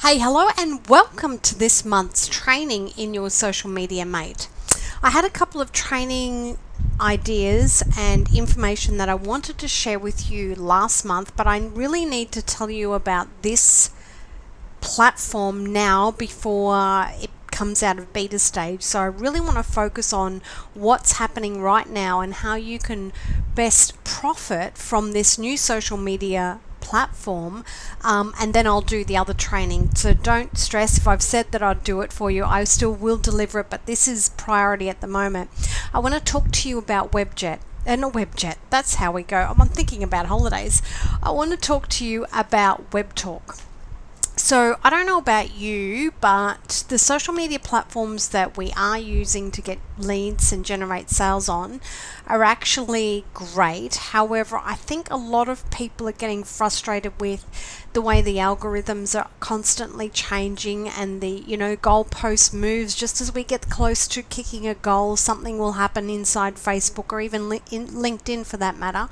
Hey, hello and welcome to this month's training in your social media mate. I had a couple of training ideas and information that I wanted to share with you last month, but I really need to tell you about this platform now before it comes out of beta stage. So I really want to focus on what's happening right now and how you can best profit from this new social media platform, and then I'll do the other training. So don't stress if I've said that I'd do it for you. I still will deliver it, but this is priority at the moment. I want to talk to you about Webjet. Not Webjet, that's how we go. I'm thinking about holidays. I want to talk to you about Webtalk. So I don't know about you, but the social media platforms that we are using to get leads and generate sales on are actually great. However, I think a lot of people are getting frustrated with the way the algorithms are constantly changing and the goalpost moves. Just as we get close to kicking a goal, something will happen inside Facebook or even in LinkedIn for that matter,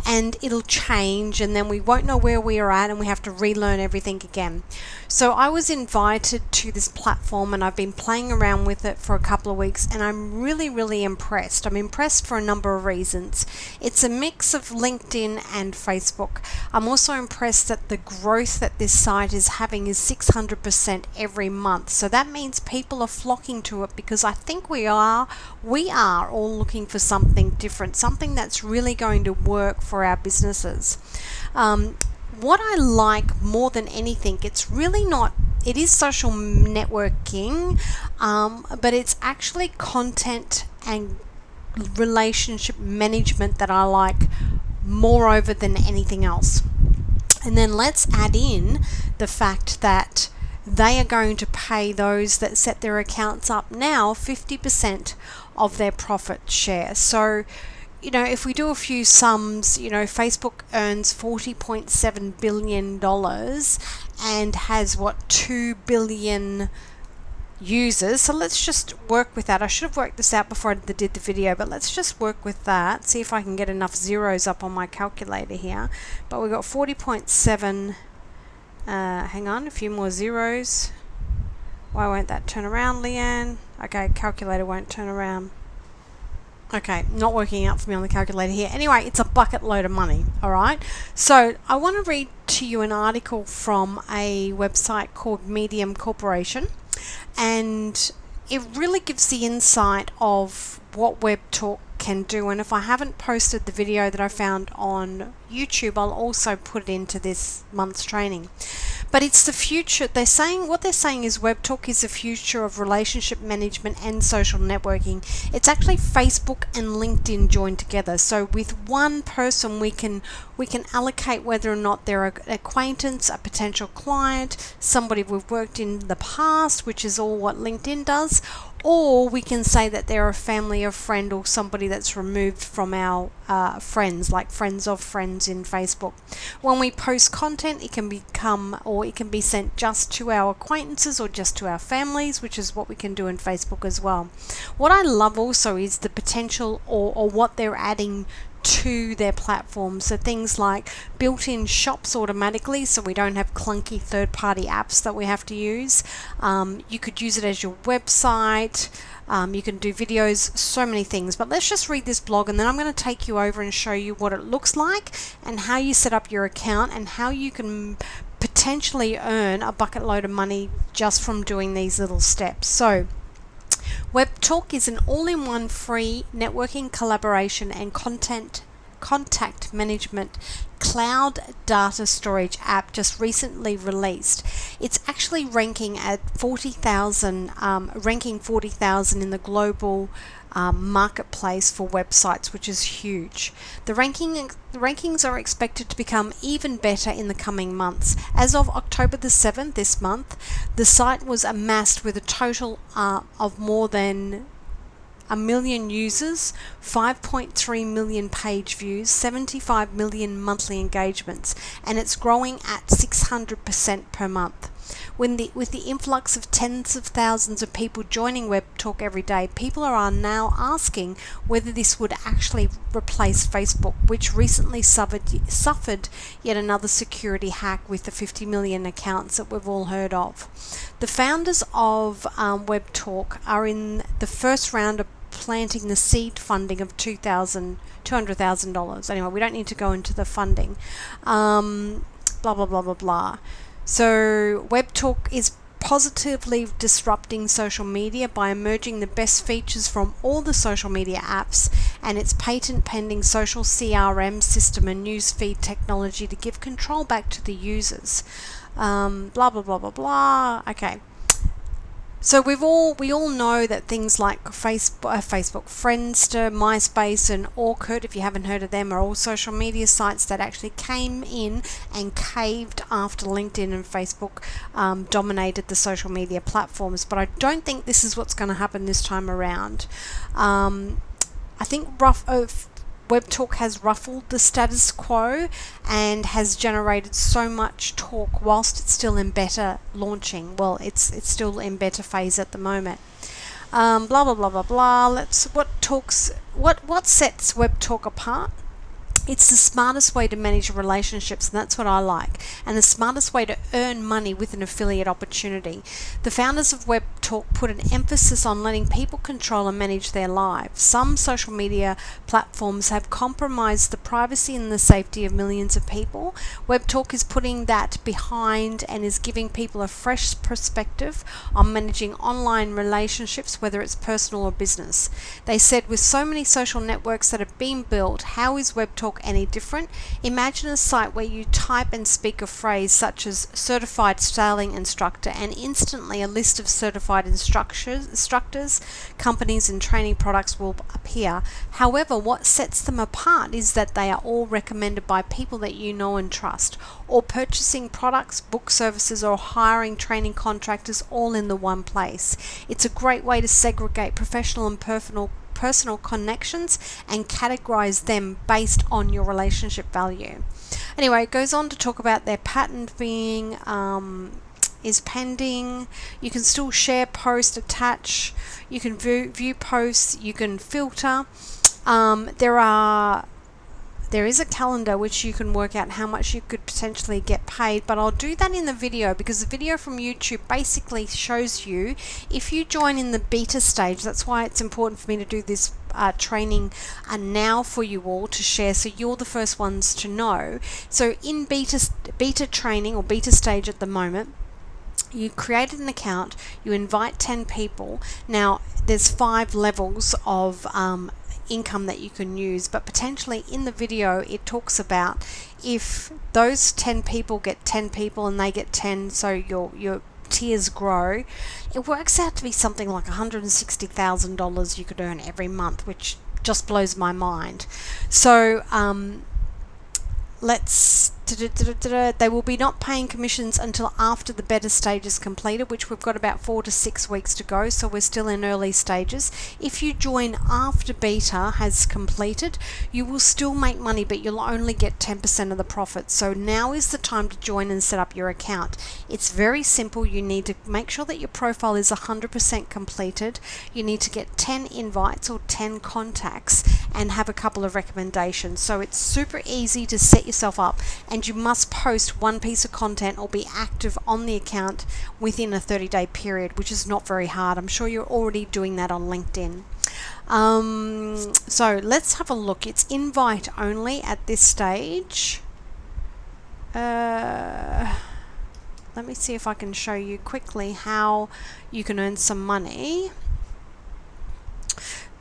and it'll change, and then we won't know where we are at and we have to relearn everything again. So I was invited to this platform and I've been playing around with it for a couple of weeks, and I'm really impressed. I'm impressed for a number of reasons. It's a mix of LinkedIn and Facebook. I'm also impressed that the growth that this site is having is 600% every month. So that means people are flocking to it because I think we are all looking for something different, something that's really going to work for our businesses. What I like more than anything, it is social networking, but it's actually content and relationship management that I like moreover than anything else. And then let's add in the fact that they are going to pay those that set their accounts up now 50% of their profit share. So if we do a few sums, Facebook earns $40.7 billion and has 2 billion users. So let's just work with that. I should have worked this out before I did the video, but let's just work with that. See if I can get enough zeros up on my calculator here. But we've got 40.7. Hang on, a few more zeros. Why won't that turn around, Leanne? Okay, calculator won't turn around. Okay, not working out for me on the calculator here. Anyway, it's a bucket load of money, all right? So I want to read to you an article from a website called Medium Corporation, and it really gives the insight of what Webtalk can do. And if I haven't posted the video that I found on YouTube, I'll also put it into this month's training. But it's the future. What they're saying is Webtalk is the future of relationship management and social networking. It's actually Facebook and LinkedIn joined together. So with one person, we can allocate whether or not they're an acquaintance, a potential client, somebody we've worked in the past, which is all what LinkedIn does, or we can say that they're a family, a friend, or somebody that's removed from our friends, like friends of friends in Facebook. When we post content, it can be sent just to our acquaintances or just to our families, which is what we can do in Facebook as well. What I love also is the potential or what they're adding to their platform. So things like built-in shops automatically, so we don't have clunky third-party apps that we have to use. You could use it as your website. You can do videos, so many things. But let's just read this blog, and then I'm going to take you over and show you what it looks like and how you set up your account and how you can potentially earn a bucket load of money just from doing these little steps. So Webtalk is an all-in-one free networking, collaboration and contact management cloud data storage app just recently released. It's actually ranking at 40,000, ranking 40,000 in the global marketplace for websites, which is huge. The rankings are expected to become even better in the coming months. As of October the 7th this month, the site was amassed with a total of more than 1 million users, 5.3 million page views, 75 million monthly engagements, and it's growing at 600% per month. with the influx of tens of thousands of people joining Webtalk every day, people are now asking whether this would actually replace Facebook, which recently suffered yet another security hack with the 50 million accounts that we've all heard of. The founders of Webtalk are in the first round of planting the seed funding of $200,000. Anyway, we don't need to go into the funding. Blah, blah, blah, blah, blah. So Webtalk is positively disrupting social media by merging the best features from all the social media apps and its patent pending social CRM system and newsfeed technology to give control back to the users. Blah, blah, blah, blah, blah. Okay. So we all know that things like Facebook, Friendster, MySpace and Orkut, if you haven't heard of them, are all social media sites that actually came in and caved after LinkedIn and Facebook dominated the social media platforms. But I don't think this is what's going to happen this time around. I think Webtalk has ruffled the status quo and has generated so much talk whilst it's still in beta launching. Well, it's still in beta phase at the moment. Blah blah blah blah blah. What sets Webtalk apart? It's the smartest way to manage relationships, and that's what I like, and the smartest way to earn money with an affiliate opportunity. The founders of Webtalk put an emphasis on letting people control and manage their lives. Some social media platforms have compromised the privacy and the safety of millions of people. Webtalk is putting that behind and is giving people a fresh perspective on managing online relationships, whether it's personal or business. They said, with so many social networks that have been built, how is Webtalk any different? Imagine a site where you type and speak a phrase such as certified sailing instructor and instantly a list of certified instructors, companies and training products will appear. However, what sets them apart is that they are all recommended by people that you know and trust, or purchasing products, book services or hiring training contractors all in the one place. It's a great way to segregate professional and personal connections and categorize them based on your relationship value. Anyway, it goes on to talk about their patent being is pending. You can still share, post, attach. You can view posts. You can filter. There is a calendar which you can work out how much you could potentially get paid, but I'll do that in the video because the video from YouTube basically shows you if you join in the beta stage. That's why it's important for me to do this training now for you all to share, so you're the first ones to know. So in beta training or beta stage at the moment, you created an account, you invite 10 people. Now there's 5 levels of income that you can use, but potentially in the video it talks about if those 10 people get 10 people and they get 10, so your tiers grow, it works out to be something like $160,000 you could earn every month, which just blows my mind. So they will be not paying commissions until after the beta stage is completed, which we've got about 4 to 6 weeks to go, so we're still in early stages. If you join after beta has completed, you will still make money, but you'll only get 10% of the profit. So now is the time to join and set up your account. It's very simple. You need to make sure that your profile is 100% completed. You need to get 10 invites or 10 contacts and have a couple of recommendations. So it's super easy to set yourself up, and you must post one piece of content or be active on the account within a 30-day period, which is not very hard. I'm sure you're already doing that on LinkedIn. So let's have a look. It's invite only at this stage. Let me see if I can show you quickly how you can earn some money.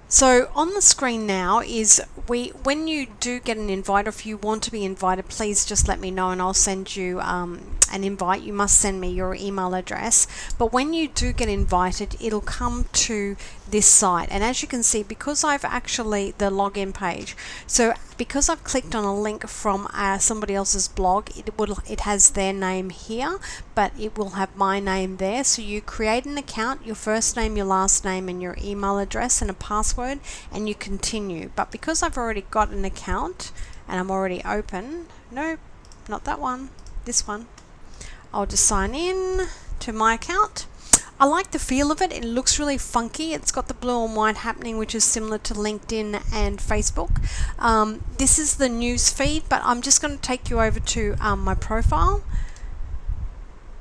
So on the screen now is when you do get an invite, or if you want to be invited, please just let me know and I'll send you an invite. You must send me your email address. But when you do get invited, it'll come to this site, and as you can see, because I've actually the login page, so because I've clicked on a link from somebody else's blog, it has their name here, but it will have my name there. So you create an account, your first name, your last name and your email address and a password, and you continue. But because I've already got an account and I'm already open, no, not that one, this one, I'll just sign in to my account. I like the feel of it. It looks really funky. It's got the blue and white happening, which is similar to LinkedIn and Facebook. This is the news feed, but I'm just going to take you over to my profile.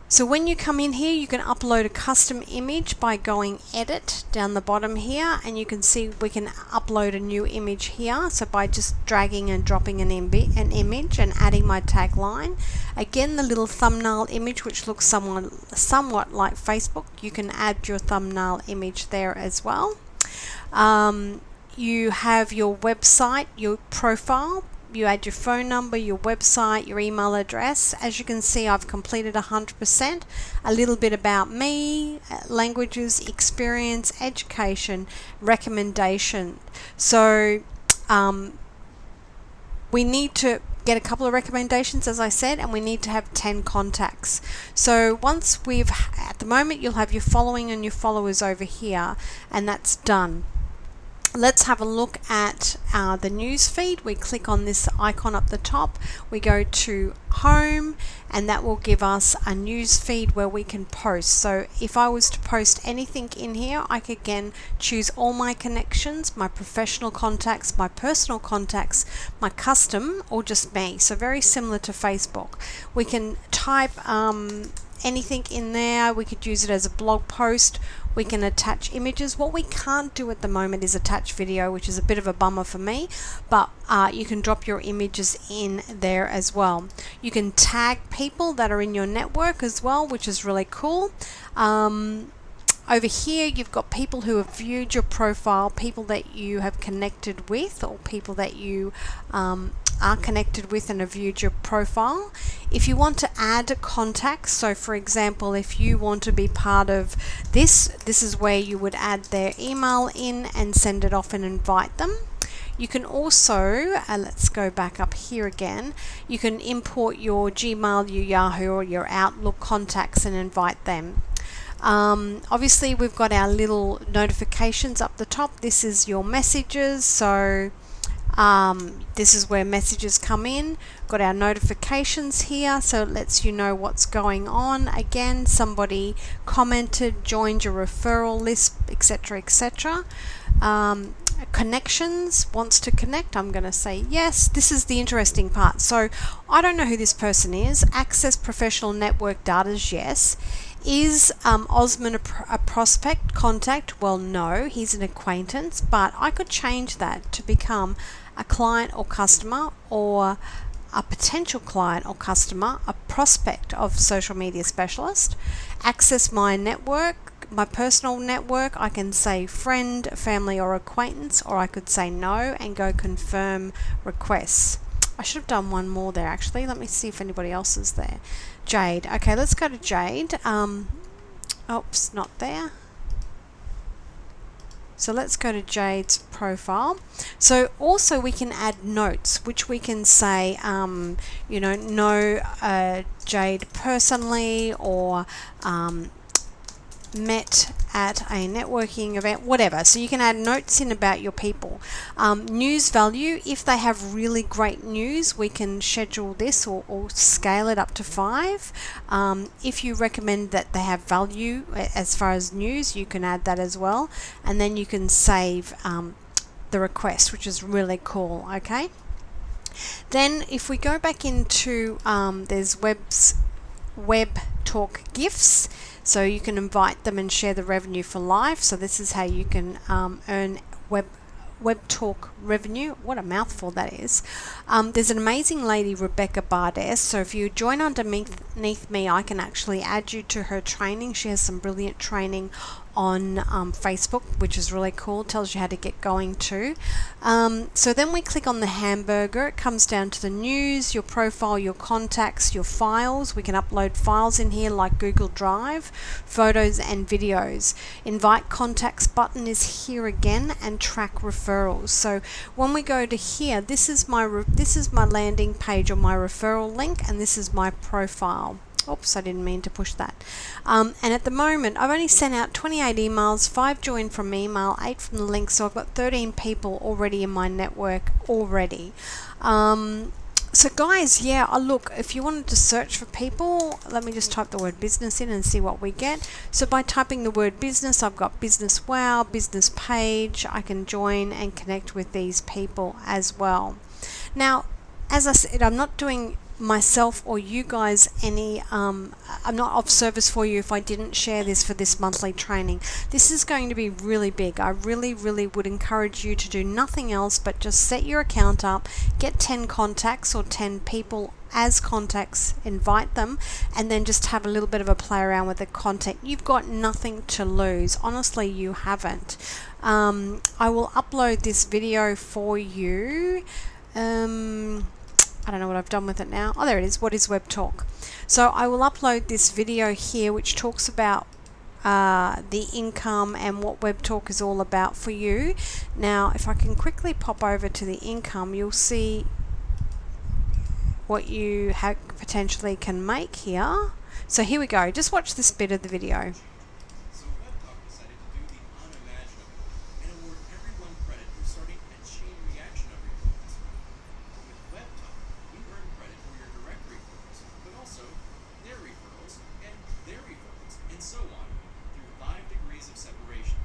So when you come in here, you can upload a custom image by going edit down the bottom here, and you can see we can upload a new image here. So by just dragging and dropping an image and adding my tagline. Again, the little thumbnail image, which looks somewhat like Facebook, you can add your thumbnail image there as well. You have your website, your profile. You add your phone number, your website, your email address. As you can see, I've completed 100%. A little bit about me, languages, experience, education, recommendation. So we need to get a couple of recommendations, as I said, and we need to have 10 contacts. So once at the moment, you'll have your following and your followers over here, and that's done. Let's have a look at the news feed. We click on this icon up the top. We go to home, and that will give us a news feed where we can post. So if I was to post anything in here, I could again choose all my connections, my professional contacts, my personal contacts, my custom, or just me. So very similar to Facebook. We can type anything in there. We could use it as a blog post. We can attach images. What we can't do at the moment is attach video, which is a bit of a bummer for me, but you can drop your images in there as well. You can tag people that are in your network as well, which is really cool. Over here, you've got people who have viewed your profile, people that you have connected with, or people that you are connected with and have viewed your profile. If you want to add contacts, so for example, if you want to be part of this is where you would add their email in and send it off and invite them. You can also, let's go back up here again, you can import your Gmail, your Yahoo, or your Outlook contacts and invite them. Obviously, we've got our little notifications up the top. This is your messages, so this is where messages come in. Got our notifications here, so it lets you know what's going on. Again, somebody commented, joined your referral list, etc., etc. Connections, wants to connect. I'm going to say yes. This is the interesting part. So I don't know who this person is. Access professional network data, yes. Is Osman a prospect contact? Well, no, he's an acquaintance, but I could change that to become a client or customer, or a potential client or customer, a prospect of social media specialist. Access my network, my personal network. I can say friend, family, or acquaintance, or I could say no and go confirm requests. I should have done one more there actually. Let me see if anybody else is there. Jade. Okay, let's go to Jade. Oops, not there. So let's go to Jade's profile. So also we can add notes, which we can say, you know Jade personally, or met at a networking event, whatever. So you can add notes in about your people. News value, if they have really great news, we can schedule this or scale it up to 5. If you recommend that they have value as far as news, you can add that as well, and then you can save the request, which is really cool. Okay, then if we go back into there's Webtalk gifts. So you can invite them and share the revenue for life. So this is how you can earn Webtalk revenue. What a mouthful that is. There's an amazing lady, Rebecca Bardes. So if you join underneath me, I can actually add you to her training. She has some brilliant training on Facebook, which is really cool. Tells you how to get going too. So then we click on the hamburger. It comes down to the news, your profile, your contacts, your files. We can upload files in here like Google Drive, photos and videos. Invite contacts button is here again, and track referrals. So when we go to here, this is my landing page or my referral link, and this is my profile. Oops, I didn't mean to push that. And at the moment, I've only sent out 28 emails, 5 joined from email, 8 from the link, so I've got 13 people already in my network already. So guys, yeah, look, if you wanted to search for people, let me just type the word business in and see what we get. So by typing the word business, I've got business wow, business page. I can join and connect with these people as well. Now, as I said, I'm not doing myself or you guys any I'm not of service for you if I didn't share this for this monthly training. This is going to be really big. I really would encourage you to do nothing else but just set your account up, get 10 contacts or 10 people as contacts, invite them, and then just have a little bit of a play around with the content. You've got nothing to lose. Honestly, you haven't. I will upload this video for you. I don't know what I've done with it now. Oh, there it is. What is Webtalk? So I will upload this video here which talks about the income and what Webtalk is all about for you. Now, if I can quickly pop over to the income, you'll see what you potentially can make here. So here we go. Just watch this bit of the video. So Webtalk decided to do the unimaginable and award everyone credit for starting a chain reaction of referrals. With Webtalk, you earn credit for your direct referrals, but also their referrals, and so on, through 5 degrees of separation.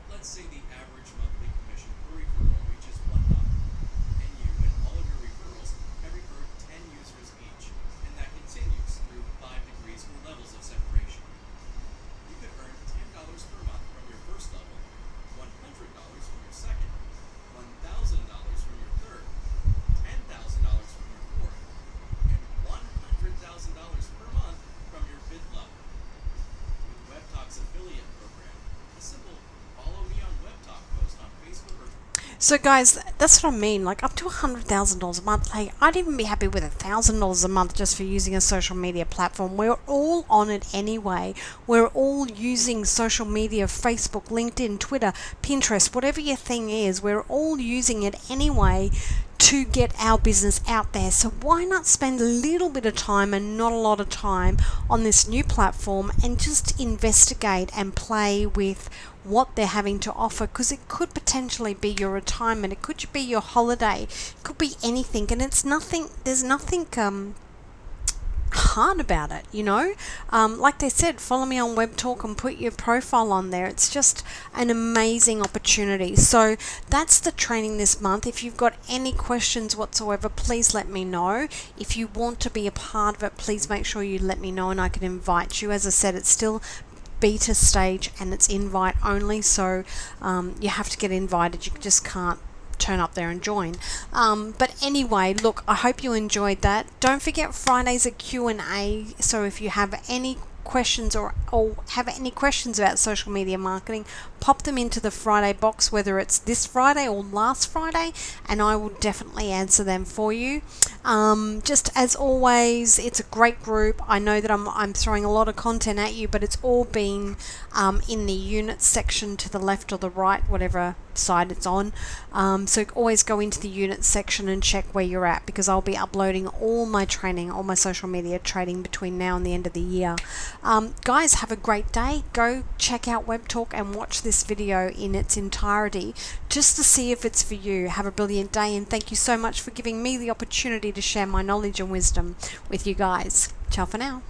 Let's say the average monthly commission per referral reaches $1, and you and all of your referrals have referred 10 users each, and that continues through 5 degrees or levels of separation. You could earn $10 per month from your first level, $100 from your second, $1,000 from your third, $10,000 from your fourth, and $100,000 per month from your fifth level. With Webtalk's affiliate program, a simple follow me on Webtalk post on Facebook or So guys, that's what I mean, like up to $100,000 a month. Hey, I'd even be happy with $1,000 a month just for using a social media platform. We're all on it anyway. We're all using social media, Facebook, LinkedIn, Twitter, Pinterest, whatever your thing is, we're all using it anyway to get our business out there. So why not spend a little bit of time and not a lot of time on this new platform and just investigate and play with what they're having to offer, because it could potentially be your retirement, it could be your holiday, it could be anything, and it's nothing, there's nothing hard about it, you know. Like they said, follow me on Webtalk and put your profile on there. It's just an amazing opportunity. So that's the training this month. If you've got any questions whatsoever, please let me know. If you want to be a part of it, please make sure you let me know and I can invite you. As I said, it's still beta stage and it's invite only, so you have to get invited. You just can't turn up there and join. But anyway, look, I hope you enjoyed that. Don't forget Friday's a Q&A, so if you have any questions or have any questions about social media marketing, pop them into the Friday box, whether it's this Friday or last Friday, and I will definitely answer them for you. Just as always, it's a great group. I know that I'm throwing a lot of content at you, but it's all been in the units section to the left or the right, whatever side it's on. So always go into the units section and check where you're at, because I'll be uploading all my training, all my social media training between now and the end of the year. Guys, have a great day. Go check out Webtalk and watch this video in its entirety just to see if it's for you. Have a brilliant day, and thank you so much for giving me the opportunity to share my knowledge and wisdom with you guys. Ciao for now.